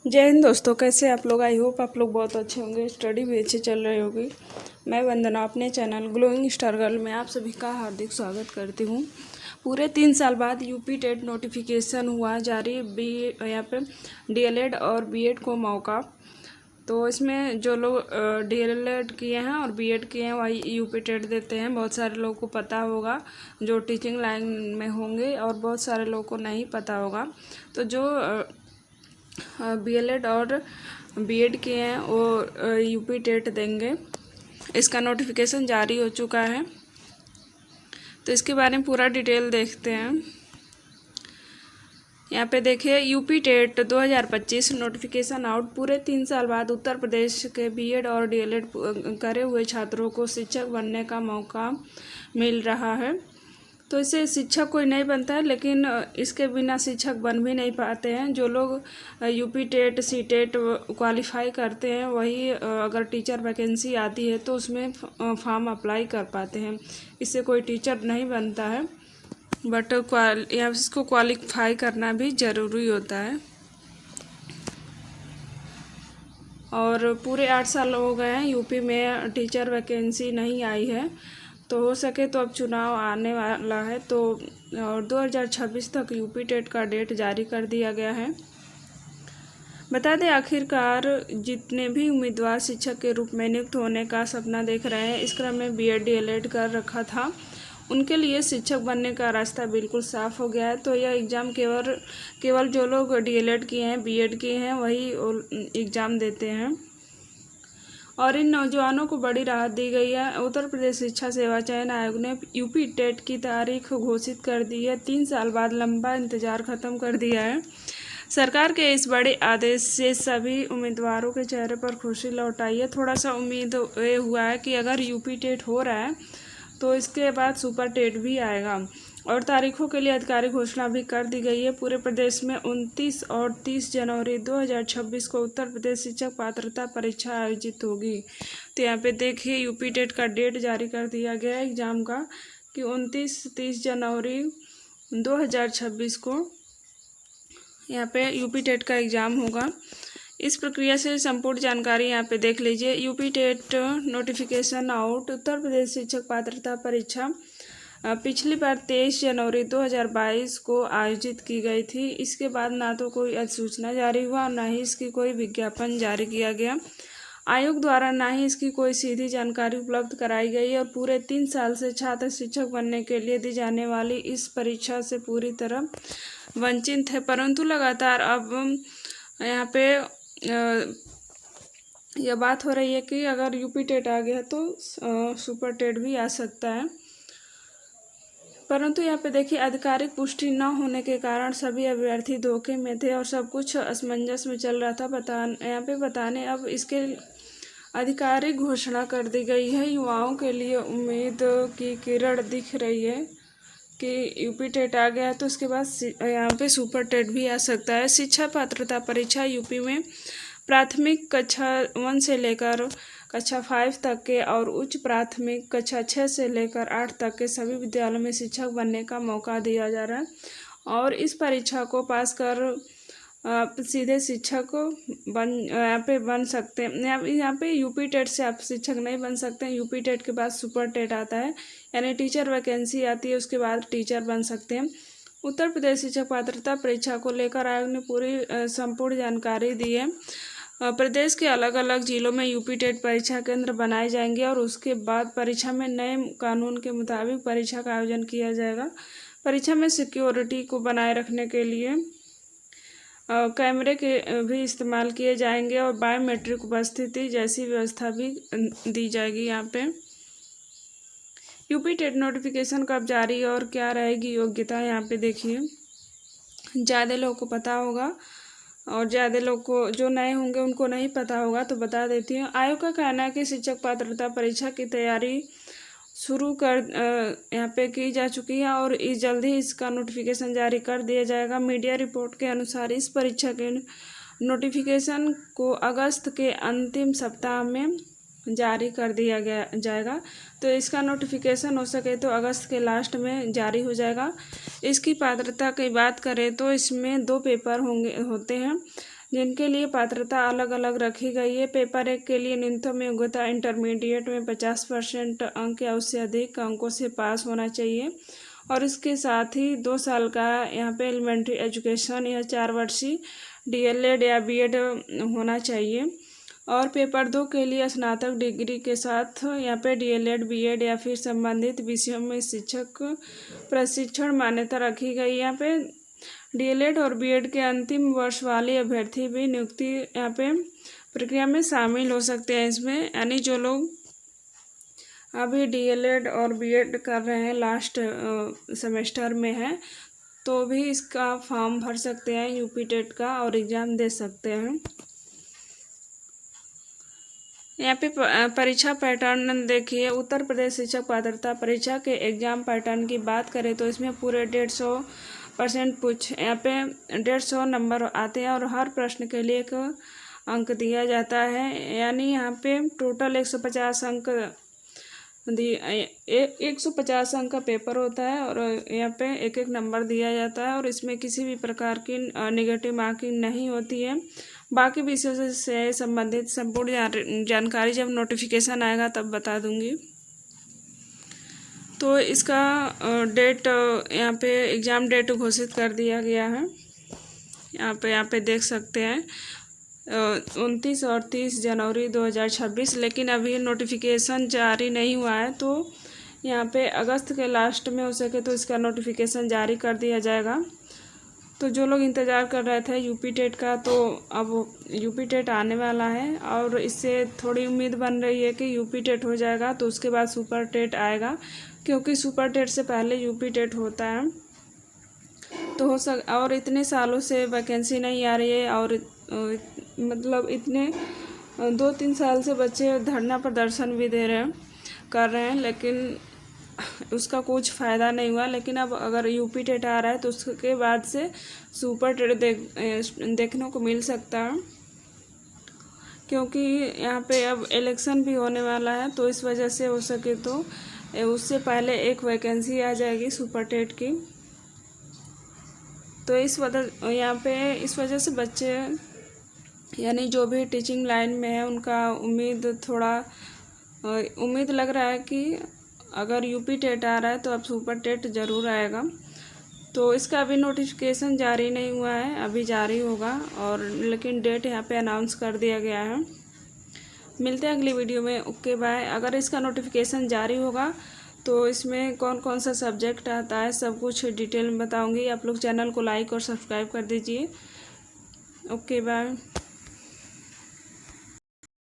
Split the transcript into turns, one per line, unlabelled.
जय हिंद दोस्तों, कैसे आप लोग। आई होप आप लोग बहुत अच्छे होंगे, स्टडी भी अच्छी चल रही होगी। मैं वंदना अपने चैनल ग्लोइंग स्टार गर्ल में आप सभी का हार्दिक स्वागत करती हूँ। पूरे 3 साल बाद यूपी टेट नोटिफिकेशन हुआ जारी। यहाँ पे डीएलएड और बीएड को मौका। तो इसमें जो लोग डीएलएड किए हैं और बीएड किए हैं वही यूपी टेट देते हैं। बहुत सारे लोगों को पता होगा जो टीचिंग लाइन में होंगे, और बहुत सारे लोगों को नहीं पता होगा। तो जो बीएलएड और बीएड किए हैं वो यूपी टेट देंगे। इसका नोटिफिकेशन जारी हो चुका है, तो इसके बारे में पूरा डिटेल देखते हैं। यहाँ पे देखिए, यूपी टेट 2025 नोटिफिकेशन आउट। पूरे 3 साल बाद उत्तर प्रदेश के बीएड और डीएलएड करे हुए छात्रों को शिक्षक बनने का मौका मिल रहा है। तो इससे शिक्षक कोई नहीं बनता है, लेकिन इसके बिना शिक्षक बन भी नहीं पाते हैं। जो लोग UP TET C TET qualify करते हैं वही अगर टीचर वैकेंसी आती है तो उसमें फॉर्म अप्लाई कर पाते हैं। इससे कोई टीचर नहीं बनता है, बट इसको क्वालिफाई करना भी ज़रूरी होता है। और पूरे 8 साल हो गए हैं यूपी में टीचर वैकेंसी नहीं आई है। तो हो सके तो अब चुनाव आने वाला है, तो और 2026 तक यूपी टेट का डेट जारी कर दिया गया है। बता दें, आखिरकार जितने भी उम्मीदवार शिक्षक के रूप में नियुक्त होने का सपना देख रहे हैं, इस क्रम में बीएड डीएलएड कर रखा था, उनके लिए शिक्षक बनने का रास्ता बिल्कुल साफ हो गया है। तो यह एग्ज़ाम केवल जो लोग डीएलएड किए हैं, बीएड किए हैं, वही एग्ज़ाम देते हैं। और इन नौजवानों को बड़ी राहत दी गई है। उत्तर प्रदेश शिक्षा सेवा चयन आयोग ने यूपी टेट की तारीख घोषित कर दी है। 3 साल बाद लंबा इंतजार खत्म कर दिया है। सरकार के इस बड़े आदेश से सभी उम्मीदवारों के चेहरे पर खुशी लौट आई है। थोड़ा सा उम्मीद ये हुआ है कि अगर यूपी टेट हो रहा है तो इसके बाद सुपर टेट भी आएगा, और तारीखों के लिए आधिकारिक घोषणा भी कर दी गई है। पूरे प्रदेश में 29 और 30 जनवरी 2026 को उत्तर प्रदेश शिक्षक पात्रता परीक्षा आयोजित होगी। तो यहाँ पे देखिए, यूपी टेट का डेट जारी कर दिया गया है एग्ज़ाम का कि 29-30 जनवरी 2026 को यहाँ पे यूपी टेट का एग्ज़ाम होगा। इस प्रक्रिया से संपूर्ण जानकारी यहाँ पे देख लीजिए। UP TET notification out. Uttar Pradesh शिक्षक पात्रता परीक्षा पिछली बार 23 जनवरी 2022 को आयोजित की गई थी। इसके बाद ना तो कोई अधिसूचना जारी हुआ और ना ही इसकी कोई विज्ञापन जारी किया गया। आयोग द्वारा ना ही इसकी कोई सीधी जानकारी उपलब्ध कराई गई, और पूरे 3 साल से छात्र शिक्षक बनने के लिए दी जाने वाली इस परीक्षा से पूरी तरह वंचित है। परंतु लगातार अब यहाँ पे यह बात हो रही है कि अगर यूपी टेट आ गया तो सुपर टेट भी आ सकता है। परंतु यहाँ पे देखिए, आधिकारिक पुष्टि न होने के कारण सभी अभ्यर्थी धोखे में थे और सब कुछ असमंजस में चल रहा था। यहाँ पे बताने अब इसके आधिकारिक घोषणा कर दी गई है। युवाओं के लिए उम्मीद की किरण दिख रही है कि यूपी टेट आ गया तो उसके बाद यहाँ पे सुपर टेट भी आ सकता है। शिक्षा पात्रता परीक्षा यूपी में प्राथमिक कक्षा 1 से लेकर कक्षा 5 तक के और उच्च प्राथमिक कक्षा 6 से लेकर 8 तक के सभी विद्यालयों में शिक्षक बनने का मौका दिया जा रहा है। और इस परीक्षा को पास कर आप सीधे शिक्षक यहाँ पे बन सकते हैं। यहाँ पे यूपी टेट से आप शिक्षक नहीं बन सकते हैं। यूपी टेट के बाद सुपर टेट आता है, यानी टीचर वैकेंसी आती है, उसके बाद टीचर बन सकते हैं। उत्तर प्रदेश शिक्षक पात्रता परीक्षा को लेकर आयोग ने पूरी संपूर्ण जानकारी दी है। प्रदेश के अलग अलग जिलों में यूपी टेट परीक्षा केंद्र बनाए जाएंगे, और उसके बाद परीक्षा में नए कानून के मुताबिक परीक्षा का आयोजन किया जाएगा। परीक्षा में सिक्योरिटी को बनाए रखने के लिए कैमरे के भी इस्तेमाल किए जाएंगे, और बायोमेट्रिक उपस्थिति जैसी व्यवस्था भी दी जाएगी। यहाँ पे यूपी टेट नोटिफिकेशन कब जारी और क्या रहेगी योग्यता, यहाँ पे देखिए, ज़्यादा लोगों को पता होगा और ज़्यादा लोग को जो नए होंगे उनको नहीं पता होगा, तो बता देती हूँ। आयोग का कहना है कि शिक्षक पात्रता परीक्षा की तैयारी शुरू कर यहाँ पे की जा चुकी है, और जल्द ही इसका नोटिफिकेशन जारी कर दिया जाएगा। मीडिया रिपोर्ट के अनुसार इस परीक्षा के नोटिफिकेशन को अगस्त के अंतिम सप्ताह में जारी कर दिया जाएगा। तो इसका नोटिफिकेशन हो सके तो अगस्त के लास्ट में जारी हो जाएगा। इसकी पात्रता की बात करें तो इसमें 2 पेपर होते हैं, जिनके लिए पात्रता अलग अलग रखी गई है। पेपर 1 के लिए न्यूनतम योग्यता इंटरमीडिएट में 50% अंक या उससे अधिक अंकों से पास होना चाहिए और इसके साथ ही 2 साल का यहाँ पे एलिमेंट्री एजुकेशन या 4 वर्षीय DLED या BEd होना चाहिए। और पेपर 2 के लिए स्नातक डिग्री के साथ यहाँ पे DLED BEd या फिर संबंधित विषयों में शिक्षक प्रशिक्षण मान्यता रखी गई। यहाँ पे DLED और BEd के अंतिम वर्ष वाले अभ्यर्थी भी नियुक्ति यहाँ पे प्रक्रिया में शामिल हो सकते हैं। इसमें यानी जो लोग अभी DLED और BEd कर रहे हैं, लास्ट सेमेस्टर में है, तो भी इसका फॉर्म भर सकते हैं UP टेट का और एग्ज़ाम दे सकते हैं। यहाँ पे परीक्षा पैटर्न देखिए। उत्तर प्रदेश शिक्षक पात्रता परीक्षा के एग्ज़ाम पैटर्न की बात करें तो इसमें पूरे 150% यहाँ पे 150 नंबर आते हैं और हर प्रश्न के लिए 1 अंक दिया जाता है। यानी यहाँ पे टोटल 150 अंक 150 अंक का पेपर होता है और यहाँ पे 1-1 नंबर दिया जाता है और इसमें किसी भी प्रकार की नेगेटिव मार्किंग नहीं होती है। बाकी विषयों से संबंधित संपूर्ण जानकारी जब नोटिफिकेशन आएगा तब बता दूंगी। तो इसका डेट यहाँ पे एग्ज़ाम डेट घोषित कर दिया गया है। यहाँ पे देख सकते हैं 29 और 30 जनवरी 2026, लेकिन अभी नोटिफिकेशन जारी नहीं हुआ है। तो यहाँ पे अगस्त के लास्ट में हो सके तो इसका नोटिफिकेशन जारी कर दिया जाएगा। तो जो लोग इंतज़ार कर रहे थे UP टेट का, तो अब UP टेट आने वाला है और इससे थोड़ी उम्मीद बन रही है कि UP टेट हो जाएगा तो उसके बाद सुपर टेट आएगा, क्योंकि सुपर टेट से पहले UP टेट होता है। तो और इतने सालों से वैकेंसी नहीं आ रही है और मतलब इतने 2-3 साल से बच्चे धरना प्रदर्शन भी कर रहे हैं, लेकिन उसका कुछ फ़ायदा नहीं हुआ। लेकिन अब अगर UP टेट आ रहा है तो उसके बाद से सुपर टेट देखने को मिल सकता है, क्योंकि यहाँ पे अब इलेक्शन भी होने वाला है। तो इस वजह से हो सके तो उससे पहले 1 वैकेंसी आ जाएगी सुपर टेट की। तो इस वजह से बच्चे यानी जो भी टीचिंग लाइन में है उनका उम्मीद लग रहा है कि अगर UP टेट आ रहा है तो अब सुपर टेट ज़रूर आएगा। तो इसका अभी नोटिफिकेशन जारी नहीं हुआ है, अभी जारी होगा और लेकिन डेट यहाँ पे अनाउंस कर दिया गया है। मिलते हैं अगली वीडियो में। Okay bye. अगर इसका नोटिफिकेशन जारी होगा तो इसमें कौन कौन सा सब्जेक्ट आता है सब कुछ डिटेल में बताऊंगी। आप लोग चैनल को लाइक और सब्सक्राइब कर दीजिए। Okay bye.